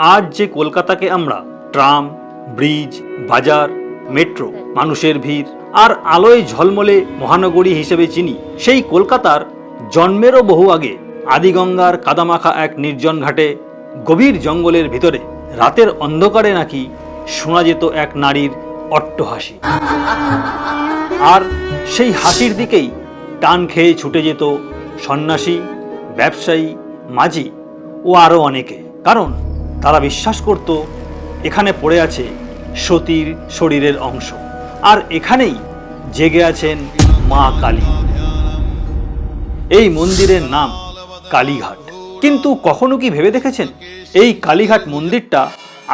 আজ যে কলকাতাকে আমরা ট্রাম, ব্রিজ, বাজার, মেট্রো, মানুষের ভিড় আর আলোয় ঝলমলে মহানগরী হিসেবে চিনি, সেই কলকাতার জন্মেরও বহু আগে আদিগঙ্গার কাদামাখা এক নির্জন ঘাটে গভীর জঙ্গলের ভিতরে রাতের অন্ধকারে নাকি শোনা যেত এক নারীর অট্টহাসি। আর সেই হাসির দিকেই টান খেয়ে ছুটে যেত সন্ন্যাসী, ব্যবসায়ী, মাঝি ও আরও অনেকে। কারণ তারা বিশ্বাস করত এখানে পড়ে আছে সতীর শরীরের অংশ, আর এখানেই জেগে আছেন মা কালী। এই মন্দিরের নাম কালীঘাট। কিন্তু কখনো কি ভেবে দেখেছেন এই কালীঘাট মন্দিরটা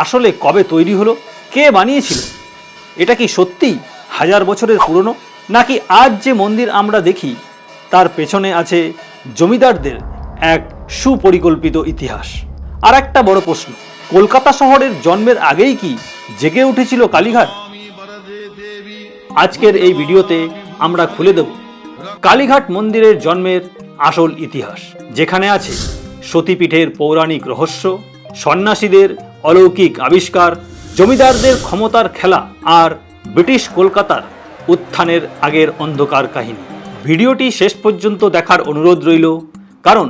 আসলে কবে তৈরি হলো, কে বানিয়েছিল? এটা কি সত্যি 1000 বছরের পুরনো, নাকি আজ যে মন্দির আমরা দেখি তার পেছনে আছে জমিদারদের এক সুপরিকল্পিত ইতিহাস? আর একটা বড় প্রশ্ন, কলকাতা শহরের জন্মের আগেই কি জেগে উঠেছিল কালীঘাট? আজকের এই ভিডিওতে আমরা খুলে দেব কালীঘাট মন্দিরের জন্মের আসল ইতিহাস, যেখানে আছে সতীপীঠের পৌরাণিক রহস্য, সন্ন্যাসীদের অলৌকিক আবিষ্কার, জমিদারদের ক্ষমতার খেলা আর ব্রিটিশ কলকাতার উত্থানের আগের অন্ধকার কাহিনী। ভিডিওটি শেষ পর্যন্ত দেখার অনুরোধ রইল, কারণ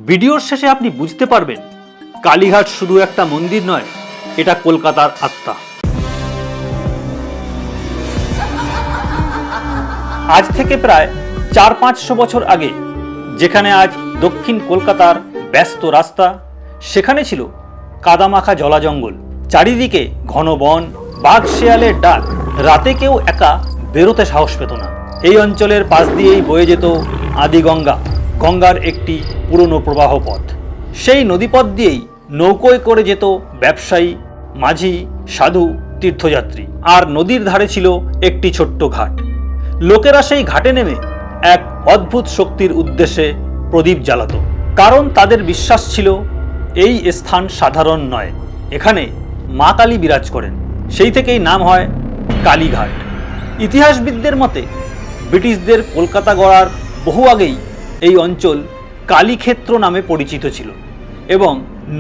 ভিডিওর শেষে আপনি বুঝতে পারবেন কালীঘাট শুধু একটা মন্দির নয়, এটা কলকাতার আত্মা। আজ থেকে প্রায় 400-500 বছর আগে, যেখানে আজ দক্ষিণ কলকাতার ব্যস্ত রাস্তা, সেখানে ছিল কাদামাখা জলা জঙ্গল, চারিদিকে ঘন বন, বাঘ শেয়ালের ডাক। রাতে কেউ একা বেরোতে সাহস পেত না। এই অঞ্চলের পাশ দিয়েই বয়ে যেত আদিগঙ্গা, গঙ্গার একটি পুরনো প্রবাহ পথ। সেই নদীপথ দিয়েই নৌকোয় করে যেত ব্যবসায়ী, মাঝি, সাধু, তীর্থযাত্রী। আর নদীর ধারে ছিল একটি ছোট্ট ঘাট। লোকেরা সেই ঘাটে নেমে এক অদ্ভুত শক্তির উদ্দেশ্যে প্রদীপ জ্বালাত, কারণ তাদের বিশ্বাস ছিল এই স্থান সাধারণ নয়, এখানে মা কালী বিরাজ করেন। সেই থেকেই নাম হয় কালীঘাট। ইতিহাসবিদদের মতে ব্রিটিশদের কলকাতা গড়ার বহু আগেই এই অঞ্চল কালীক্ষেত্র নামে পরিচিত ছিল, এবং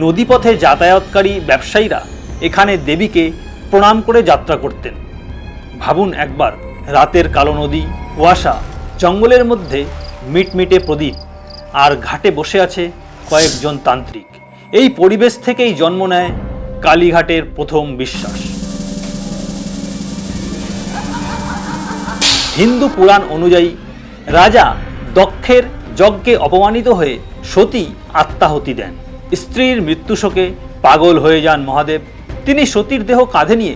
নদীপথে যাতায়াতকারী ব্যবসায়ীরা এখানে দেবীকে প্রণাম করে যাত্রা করতেন। ভাবুন একবার, রাতের কালো নদী, কুয়াশা, জঙ্গলের মধ্যে মিটমিটে প্রদীপ, আর ঘাটে বসে আছে কয়েকজন তান্ত্রিক। এই পরিবেশ থেকেই জন্ম নেয় কালীঘাটের প্রথম বিশ্বাস। হিন্দু পুরাণ অনুযায়ী রাজা দক্ষের যজ্ঞে অপমানিত হয়ে সতী আত্মাহুতি দেন। স্ত্রীর মৃত্যু শোকে পাগল হয়ে যান মহাদেব। তিনি সতীর দেহ কাঁধে নিয়ে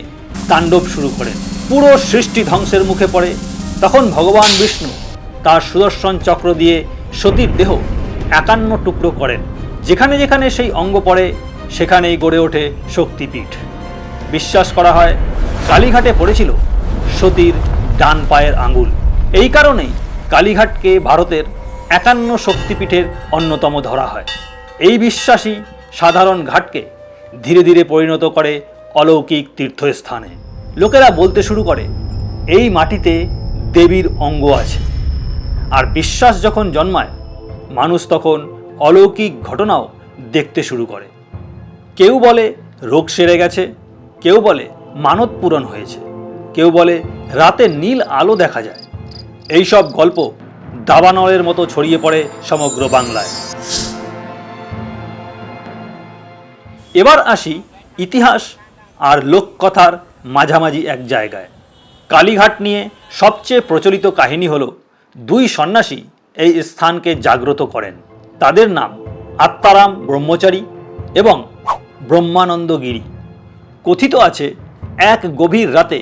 তাণ্ডব শুরু করেন। পুরো সৃষ্টি ধ্বংসের মুখে পড়ে। তখন ভগবান বিষ্ণু তার সুদর্শন চক্র দিয়ে সতীর দেহ 51 টুকরো করেন। যেখানে যেখানে সেই অঙ্গ পড়ে সেখানেই গড়ে ওঠে শক্তিপীঠ। বিশ্বাস করা হয় কালীঘাটে পড়েছিল সতীর ডান পায়ের আঙুল। এই কারণেই কালীঘাটকে ভারতের 51 শক্তিপীঠের অন্যতম ধরা হয়। এই বিশ্বাসই সাধারণ ঘাটকে ধীরে ধীরে পরিণত করে অলৌকিক তীর্থস্থানে। লোকেরা বলতে শুরু করে এই মাটিতে দেবীর অঙ্গ আছে। আর বিশ্বাস যখন জন্মায়, মানুষ তখন অলৌকিক ঘটনাও দেখতে শুরু করে। কেউ বলে রোগ সেরে গেছে, কেউ বলে মানত পূরণ হয়েছে, কেউ বলে রাতে নীল আলো দেখা যায়। এইসব গল্প দাবানলের মতো ছড়িয়ে পড়ে সমগ্র বাংলায়। এবার আসি ইতিহাস আর লোককথার মাঝামাঝি এক জায়গায়। কালীঘাট নিয়ে সবচেয়ে প্রচলিত কাহিনী হলো 2 সন্ন্যাসী এই স্থানকে জাগ্রত করেন। তাদের নাম আত্মারাম ব্রহ্মচারী এবং ব্রহ্মানন্দ গিরি। কথিত আছে এক গভীর রাতে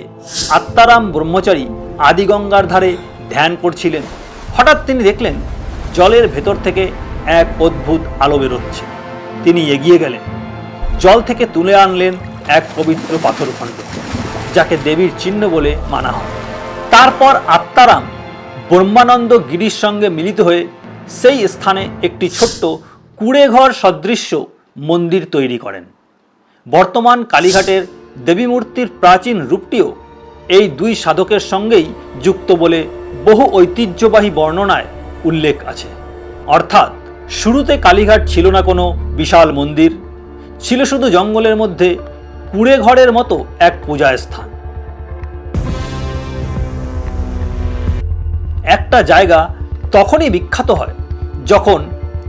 আত্মারাম ব্রহ্মচারী আদিগঙ্গার ধারে ধ্যান করছিলেন। হঠাৎ তিনি দেখলেন জলের ভেতর থেকে এক অদ্ভুত আলো বেরোচ্ছে। তিনি এগিয়ে গেলেন, জল থেকে তুলে আনলেন এক পবিত্র পাথরখণ্ড, যাকে দেবীর চিহ্ন বলে মানা হয়। তারপর আত্মারাম ব্রহ্মানন্দ গিরির সঙ্গে মিলিত হয়ে সেই স্থানে একটি ছোট্ট কুঁড়েঘর সদৃশ্য মন্দির তৈরি করেন। বর্তমান কালীঘাটের দেবী মূর্তির প্রাচীন রূপটিও এই 2 সাধকের সঙ্গেই যুক্ত বলে বহু ঐতিহ্যবাহী বর্ণনায় উল্লেখ আছে। অর্থাৎ শুরুতে কালীঘাট ছিল না কোনো বিশাল মন্দির, ছিল শুধু জঙ্গলের মধ্যে কুড়ে ঘরের মতো এক পূজা স্থান। একটা জায়গা তখনই বিখ্যাত হয় যখন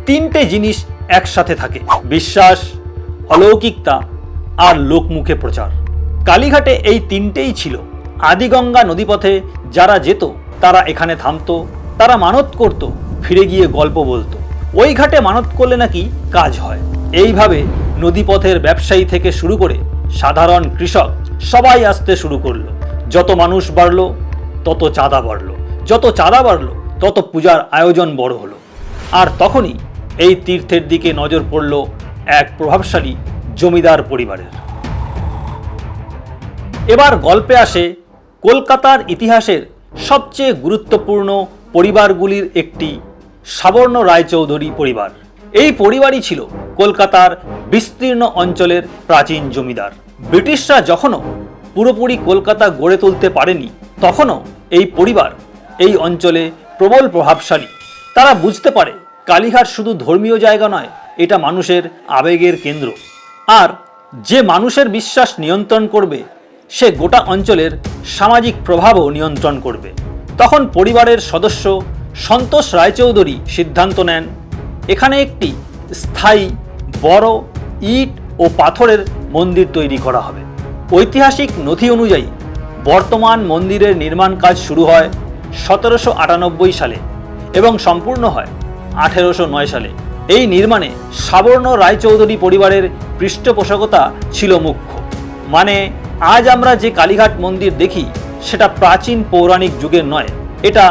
তিনটে জিনিস একসাথে থাকে: বিশ্বাস, অলৌকিকতা আর লোকমুখে প্রচার। কালীঘাটে এই তিনটেই ছিল। আদিগঙ্গা নদীপথে যারা যেত তারা এখানে থামতো, তারা মানত করত, ফিরে গিয়ে গল্প বলতো। ওই ঘাটে মানত করলে নাকি কাজ হয়। এইভাবে নদীপথের ব্যবসায়ী থেকে শুরু করে সাধারণ কৃষক সবাই আসতে শুরু করলো। যত মানুষ বাড়লো তত চাঁদা বাড়লো, যত চাঁদা বাড়লো তত পূজার আয়োজন বড় হলো। আর তখনই এই তীর্থের দিকে নজর পড়ল এক প্রভাবশালী জমিদার পরিবারের। এবার গল্পে আসে কলকাতার ইতিহাসের সবচেয়ে গুরুত্বপূর্ণ পরিবারগুলির একটি, সাবর্ণ রায়চৌধুরী পরিবার। এই পরিবারই ছিল কলকাতার বিস্তীর্ণ অঞ্চলের প্রাচীন জমিদার। ব্রিটিশরা যখনও পুরোপুরি কলকাতা গড়ে তুলতে পারেনি, তখনও এই পরিবার এই অঞ্চলে প্রবল প্রভাবশালী। তারা বুঝতে পারে কালীঘাট শুধু ধর্মীয় জায়গা নয়, এটা মানুষের আবেগের কেন্দ্র। আর যে মানুষের বিশ্বাস নিয়ন্ত্রণ করবে সে গোটা অঞ্চলের সামাজিক প্রভাবও নিয়ন্ত্রণ করবে। তখন পরিবারের সদস্য সন্তোষ রায়চৌধুরী সিদ্ধান্ত নেন এখানে একটি স্থায়ী বড় ইট ও পাথরের মন্দির তৈরি করা হবে। ঐতিহাসিক নথি অনুযায়ী বর্তমান মন্দিরের নির্মাণ কাজ শুরু হয় 1798 সালে এবং সম্পূর্ণ হয় 1809 সালে। এই নির্মাণে সাবর্ণ রায়চৌধুরী পরিবারের পৃষ্ঠপোষকতা ছিল মুখ্য। মানে আজ আমরা যে কালীঘাট মন্দির দেখি সেটা প্রাচীন পৌরাণিক যুগের নয়, এটা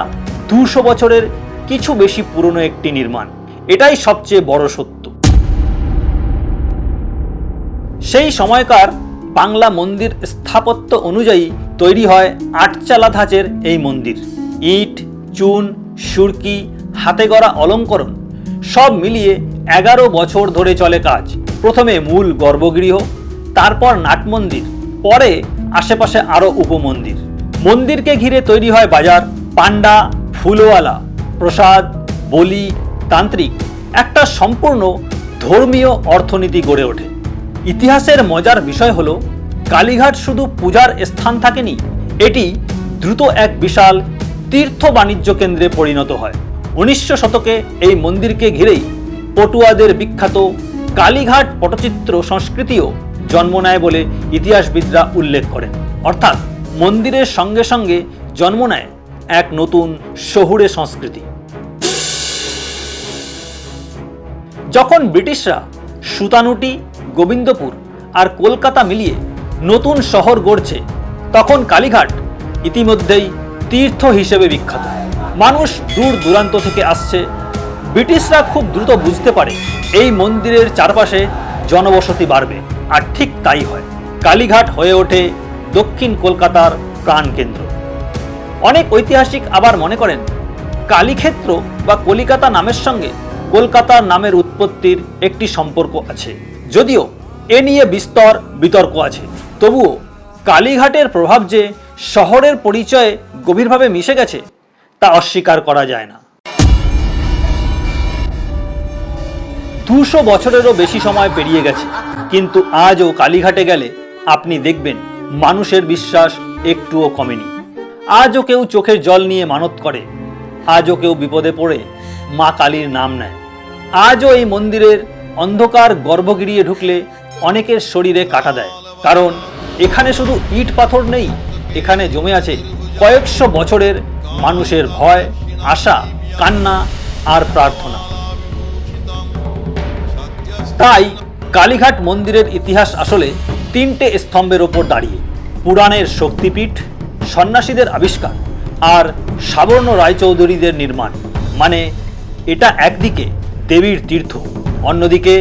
200 বছরের কিছু বেশি পুরনো একটি নির্মাণ। এটাই সবচেয়ে বড় সত্য। সেই সময়কার বাংলা মন্দির স্থাপত্য অনুযায়ী তৈরি হয় 8 চালা ধাঁচের এই মন্দির। ইট, চুন, সুরকি, হাতে গড়া অলঙ্করণ সব মিলিয়ে 11 বছর ধরে চলে কাজ। প্রথমে মূল গর্ভগৃহ, তারপর নাটমন্দির, পরে আশেপাশে আরও উপমন্দির। মন্দিরকে ঘিরে তৈরি হয় বাজার, পান্ডা, ফুলওয়ালা, প্রসাদ, বলি, তান্ত্রিক, একটা সম্পূর্ণ ধর্মীয় অর্থনীতি গড়ে ওঠে। ইতিহাসের মজার বিষয় হলো কালীঘাট শুধু পূজার স্থান থাকেনি, এটি দ্রুত এক বিশাল তীর্থ বাণিজ্য কেন্দ্রে পরিণত হয়। 1900 শতকে এই মন্দিরকে ঘিরেই পটুয়াদের বিখ্যাত কালীঘাট পটচিত্র সংস্কৃতিও জন্ম নেয় বলে ইতিহাসবিদরা উল্লেখ করেন। অর্থাৎ মন্দিরের সঙ্গে সঙ্গে জন্ম নেয় এক নতুন শহুরে সংস্কৃতি। যখন ব্রিটিশরা সুতানুটি, গোবিন্দপুর আর কলকাতা মিলিয়ে নতুন শহর গড়ছে, তখন কালীঘাট ইতিমধ্যেই তীর্থ হিসেবে বিখ্যাত। মানুষ দূর দূরান্ত থেকে আসছে। ব্রিটিশরা খুব দ্রুত বুঝতে পারে এই মন্দিরের চারপাশে জনবসতি বাড়বে, আর ঠিক তাই হয়। কালীঘাট হয়ে ওঠে দক্ষিণ কলকাতার প্রাণকেন্দ্র। অনেক ঐতিহাসিক আবার মনে করেন কালীক্ষেত্র বা কলিকাতা নামের সঙ্গে কলকাতার নামের উৎপত্তির একটি সম্পর্ক আছে, যদিও এ নিয়ে বিস্তর বিতর্ক আছে। তবুও কালীঘাটের প্রভাব যে শহরের পরিচয়ে গভীরভাবে মিশে গেছে তা অস্বীকার করা যায় না। 200 বছরেরও বেশি সময় পেরিয়ে গেছে, কিন্তু আজও কালীঘাটে গেলে আপনি দেখবেন মানুষের বিশ্বাস একটুও কমেনি। আজও কেউ চোখের জল নিয়ে মানত করে, আজও কেউ বিপদে পড়ে মা কালীর নাম নেয়। আজও এই মন্দিরের অন্ধকার গর্ভগৃহে ঢুকলে অনেকের শরীরে কাটা দেয়, কারণ এখানে শুধু ইট পাথর নেই, এখানে জমে আছে কয়েকশো বছরের মানুষের ভয়, আশা, কান্না আর প্রার্থনা। তাই কালীঘাট মন্দিরের ইতিহাস আসলে 3টে স্তম্ভের ওপর দাঁড়িয়ে: পুরাণের শক্তিপীঠ, সন্ন্যাসীদের আবিষ্কার আর সাবর্ণ রায়চৌধুরীদের নির্মাণ। মানে এটা একদিকে দেবীর তীর্থ, অন্যদিকে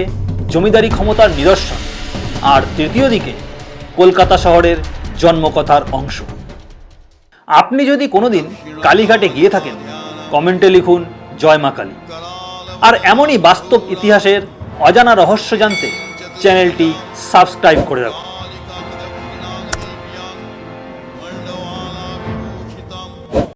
জমিদারি ক্ষমতার নিদর্শন, আর তৃতীয় দিকে কলকাতা শহরের জন্মকথার অংশ। আপনি যদি কোনোদিন কালীঘাটে গিয়ে থাকেন, কমেন্টে লিখুন জয় মা কালী। আর এমনই বাস্তব ইতিহাসের অজানা রহস্য জানতে চ্যানেলটি সাবস্ক্রাইব করে রাখুন।